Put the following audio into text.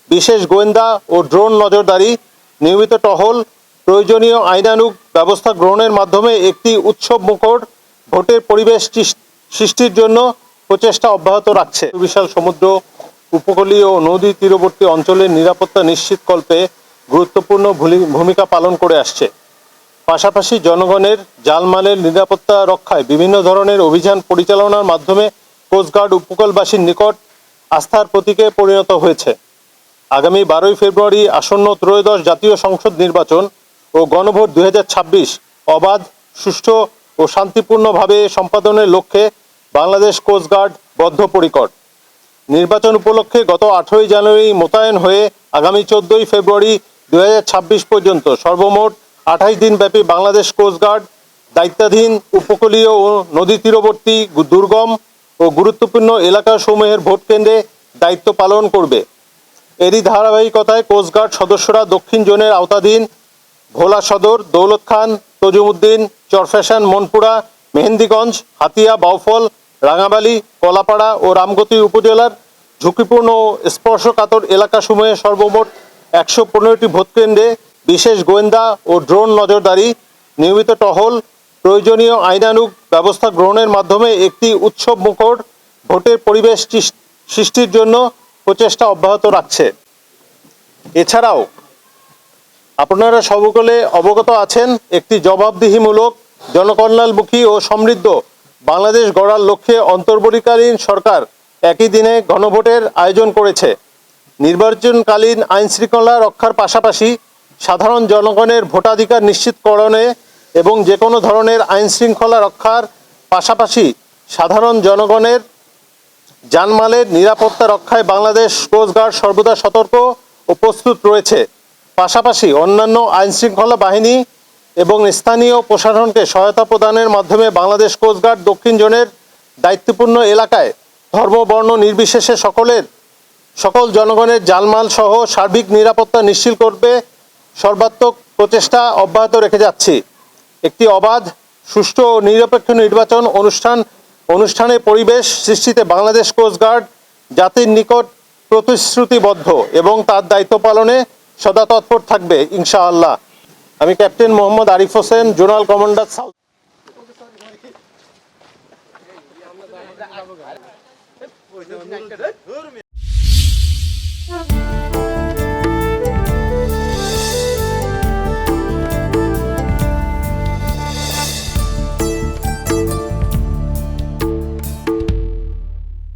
বিশেষ গোয়েন্দা ও ড্রোন নজরদারি, নিয়মিত টহল, প্রয়োজনীয় আইনানুগ ব্যবস্থা গ্রহণের মাধ্যমে একটি উৎসবমুখর ভোটের পরিবেশ সৃষ্টির জন্য প্রচেষ্টা অব্যাহত রাখছে। বিশাল সমুদ্র উপকূলীয় ও নদী তীরবর্তী অঞ্চলের নিরাপত্তা নিশ্চিতকল্পে গুরুত্বপূর্ণ ভূমিকা পালন করে আসছে। পাশাপাশি জনগণের জানমালের নিরাপত্তা রক্ষায় বিভিন্ন ধরনের অভিযান পরিচালনার মাধ্যমে কোস্টগার্ড উপকূলবাসীর নিকট আস্থার প্রতীকে পরিণত হয়েছে। আগামী 12ই ফেব্রুয়ারি আসন্ন ত্রয়োদশ জাতীয় সংসদ নির্বাচন ও গণভোট 2026 অবাধ, সুষ্ঠু ও শান্তিপূর্ণভাবে সম্পাদনের লক্ষ্যে বাংলাদেশ কোস্টগার্ড বদ্ধপরিকর। নির্বাচন উপলক্ষে গত 18ই জানুয়ারি মোতায়েন হয়ে আগামী 14ই ফেব্রুয়ারি 2026 পর্যন্ত সর্বমোট 28 দিনব্যাপী বাংলাদেশ কোস্টগার্ড দায়িত্বাধীন উপকূলীয় ও নদী তীরবর্তী দুর্গম ও গুরুত্বপূর্ণ এলাকাসমূহের ভোট কেন্দ্রে দায়িত্ব পালন করবে। এরই ধারাবাহিকতায় কোস্টগার্ড সদস্যরা দক্ষিণ জোনের আওতাধীন ভোলা সদর, দৌলত খান, তজুমুদ্দিন, চরফ্যাশন, মনপুরা, মেহেন্দিগঞ্জ, হাতিয়া, বাউফল, রাঙাবালি, কলাপাড়া ও রামগতি উপজেলার ঝুঁকিপূর্ণ ও স্পর্শকাতর এলাকাসমূহে সর্বমোট 115টি ভোটকেন্দ্রে বিশেষ গোয়েন্দা ও ড্রোন নজরদারি, নিয়মিত টহল, প্রয়োজনীয় আইনানুগ ব্যবস্থা গ্রহণের মাধ্যমে একটি উৎসবমুখর ভোটের পরিবেশ সৃষ্টির জন্য প্রচেষ্টা অব্যাহত রাখছে। এছাড়াও আপনারা সকলে অবগত আছেন, একটি জবাবদিহিমূলক, জনকল্যাণমুখী ও সমৃদ্ধ বাংলাদেশ গড়ার লক্ষ্যে অন্তর্বর্তীকালীন সরকার একই দিনে গণভোটের আয়োজন করেছে। নির্বাচনকালীন আইনশৃঙ্খলা রক্ষার পাশাপাশি সাধারণ জনগণের ভোটাধিকার নিশ্চিতকরণে এবং যে কোনো ধরনের আইনশৃঙ্খলা রক্ষার পাশাপাশি সাধারণ জনগণের জানমালের নিরাপত্তা রক্ষায় বাংলাদেশ কোস্টগার্ড সর্বদা সতর্ক ও প্রস্তুত রয়েছে। পাশাপাশি অন্যান্য আইনশৃঙ্খলা বাহিনী এবং স্থানীয় প্রশাসনকে সহায়তা প্রদানের মাধ্যমে বাংলাদেশ কোস্টগার্ড দক্ষিণ জোনের দায়িত্বপূর্ণ এলাকায় ধর্ম, বর্ণ নির্বিশেষে সকল জনগণের জানমাল সহ সার্বিক নিরাপত্তা নিশ্চিত করবে সর্বাত্মক প্রচেষ্টা অব্যাহত রেখে যাচ্ছি। একটি অবাধ, সুষ্ঠু ও নিরপেক্ষ নির্বাচন অনুষ্ঠানের পরিবেশ সৃষ্টিতে বাংলাদেশ কোস্টগার্ড জাতির নিকট প্রতিশ্রুতিবদ্ধ এবং তার দায়িত্ব পালনে সদা তৎপর থাকবে ইনশাআল্লাহ। আমি captain Mohammad Arif Hossain, zonal commander south.